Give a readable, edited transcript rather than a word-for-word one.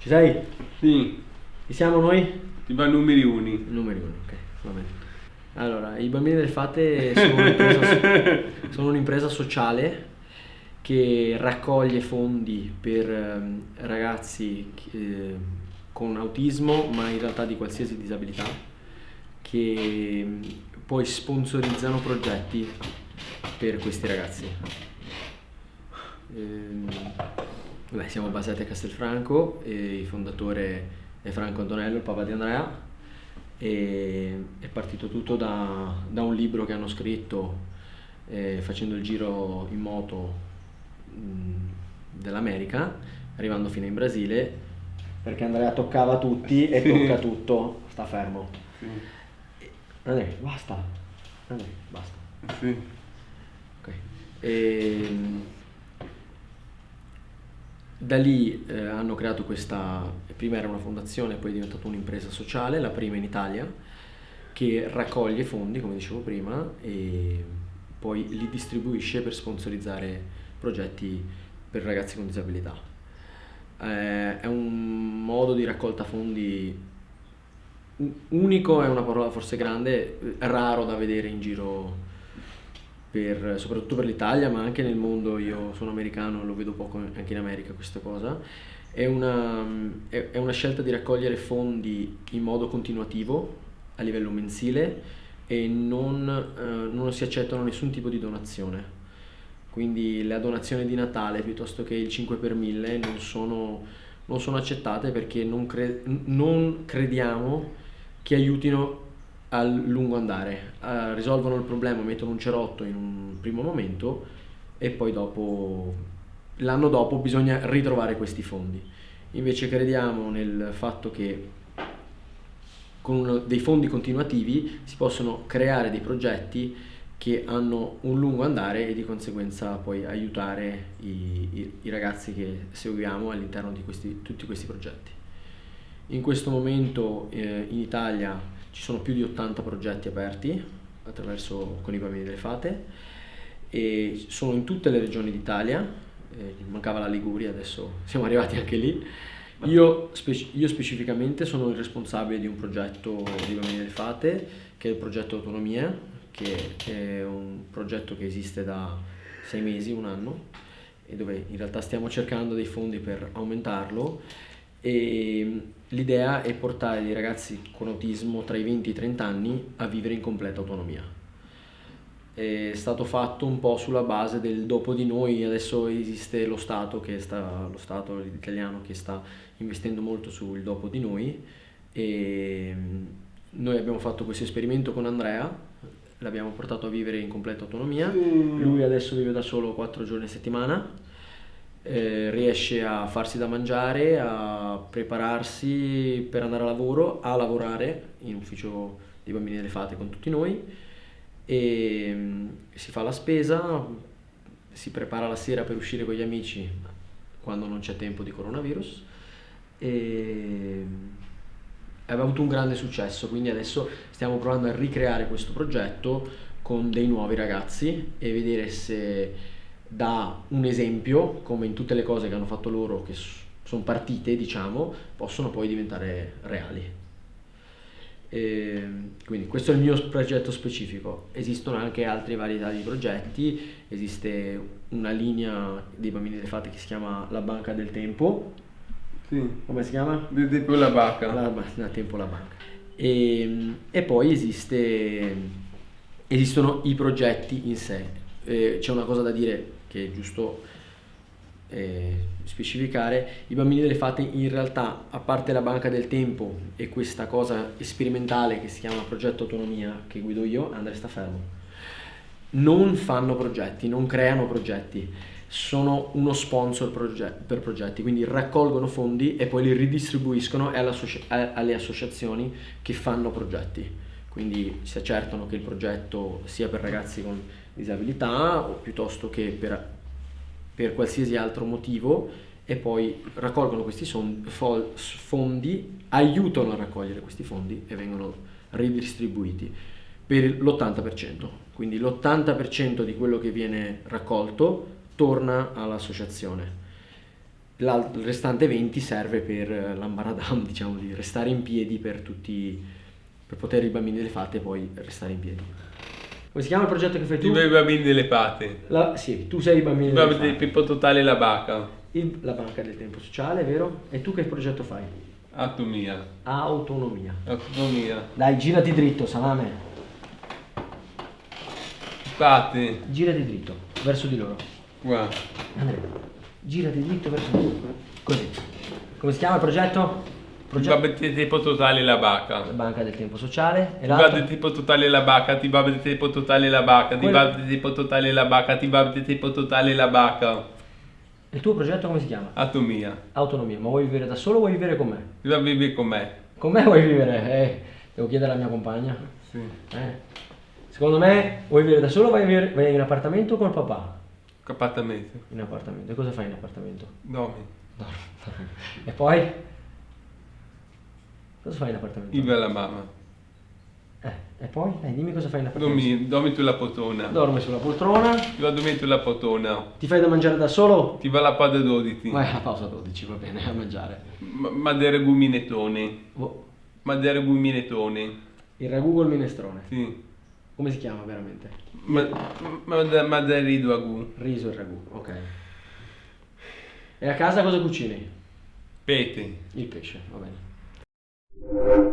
Ci sei? Sì, Ci siamo noi? ti va numeri uni. Numeri uno, ok, va bene. Allora, i bambini del Fate sono un'impresa sociale che raccoglie fondi per ragazzi con autismo, ma in realtà di qualsiasi disabilità, che poi sponsorizzano progetti per questi ragazzi. Ehm, Siamo basati a Castelfranco e il fondatore è Franco Antonello, il papà di Andrea, e è partito tutto da un libro che hanno scritto facendo il giro in moto dell'America, arrivando fino in Brasile, perché Andrea toccava tutti e tocca tutto, sta fermo. Sì, Andrea, basta. Andrea, basta. sì. Ok. Da lì hanno creato questa, prima era una fondazione, poi è diventata un'impresa sociale, la prima in Italia, che raccoglie fondi, come dicevo prima, e poi li distribuisce per sponsorizzare progetti per ragazzi con disabilità. È un modo di raccolta fondi unico, è una parola forse grande, raro da vedere in giro soprattutto per l'Italia, ma anche nel mondo. Io sono americano, lo vedo poco anche in America questa cosa. È una scelta di raccogliere fondi in modo continuativo a livello mensile e non si accettano nessun tipo di donazione. Quindi la donazione di Natale piuttosto che il 5 per 1000 non sono accettate perché non crediamo che aiutino a lungo andare. Risolvono il problema, mettono un cerotto in un primo momento e poi l'anno dopo bisogna ritrovare questi fondi. Invece crediamo nel fatto che con dei fondi continuativi si possono creare dei progetti che hanno un lungo andare e di conseguenza poi aiutare i ragazzi che seguiamo all'interno di tutti questi progetti. In questo momento in Italia ci sono più di 80 progetti aperti con i bambini delle fate e sono in tutte le regioni d'Italia. Mancava la Liguria, adesso siamo arrivati anche lì. Io specificamente sono il responsabile di un progetto di bambini delle fate, che è il progetto Autonomia, che è un progetto che esiste da 6 mesi, un anno, e dove in realtà stiamo cercando dei fondi per aumentarlo. E l'idea è portare dei ragazzi con autismo tra i 20 e i 30 anni a vivere in completa autonomia. È stato fatto un po' sulla base del dopo di noi. Adesso esiste lo Stato italiano che sta investendo molto sul dopo di noi, e noi abbiamo fatto questo esperimento con Andrea, l'abbiamo portato a vivere in completa autonomia. Lui adesso vive da solo 4 giorni a settimana, riesce a farsi da mangiare, a prepararsi per andare a lavorare in ufficio dei bambini delle fate con tutti noi, e si fa la spesa, si prepara la sera per uscire con gli amici quando non c'è tempo di coronavirus, e aveva avuto un grande successo. Quindi adesso stiamo provando a ricreare questo progetto con dei nuovi ragazzi e vedere se da un esempio, come in tutte le cose che hanno fatto loro, che sono partite, diciamo, possono poi diventare reali. Quindi questo è il mio progetto specifico. Esistono anche altre varietà di progetti. Esiste una linea dei bambini delle fate che si chiama La Banca del Tempo. Sì. Come si chiama? Tipo la bacca. Tempo la banca. E poi esistono i progetti in sé. C'è una cosa da dire che è giusto specificare: i bambini delle fate in realtà, a parte la banca del tempo e questa cosa sperimentale che si chiama progetto autonomia che guido io, Andrea sta fermo, non fanno progetti, non creano progetti, sono uno sponsor per progetti, quindi raccolgono fondi e poi li ridistribuiscono alle associazioni che fanno progetti. Quindi si accertano che il progetto sia per ragazzi con disabilità o piuttosto che per qualsiasi altro motivo, e poi raccolgono questi fondi, aiutano a raccogliere questi fondi e vengono ridistribuiti per l'80%. Quindi l'80% di quello che viene raccolto torna all'associazione. il restante 20 serve per l'ambaradam, diciamo, di restare in piedi per poter i bambini delle fate poi restare in piedi. Come si chiama il progetto che fai tu? I bambini delle fate. Sì, tu sei i bambini I delle bambini fate. Pippo Totale la Baca. La banca del tempo sociale, vero? E tu che progetto fai? Autonomia. Autonomia. Autonomia. Dai, girati dritto, salame. Fate. Girati dritto, verso di loro. Qua. Andrea, girati dritto verso di loro. Così. Come si chiama il progetto? Ti va del tempo totale la Baca. La banca del tempo sociale. E Ti va del tempo totale la Baca. Ti va del tempo totale la Baca. Ti va del tempo totale la Baca. Ti va del tempo totale la Baca. Il tuo progetto come si chiama? Autonomia. Autonomia. Ma vuoi vivere da solo o vuoi vivere con me? Ti va a vivere con me. Con me vuoi vivere? Devo chiedere alla mia compagna. Sì. Secondo me vuoi vivere da solo o vai in appartamento con il papà? Appartamento. In appartamento. E cosa fai in appartamento? Dormi. No. E poi? Cosa fai in appartamento? Vive la mamma. E poi? Dimmi cosa fai in appartamento. Dormi sulla poltrona. Dormi sulla poltrona. Ti va a dormire sulla poltrona. Ti fai da mangiare da solo? Ti va alla pausa 12. Vai alla pausa 12, va bene, a mangiare. Madere guminettone. Oh, Madere guminettone. il ragù col minestrone. Sì. Come si chiama veramente? Madere di ragù. Riso e ragù, ok. E a casa cosa cucini? Pete. Il pesce, va bene.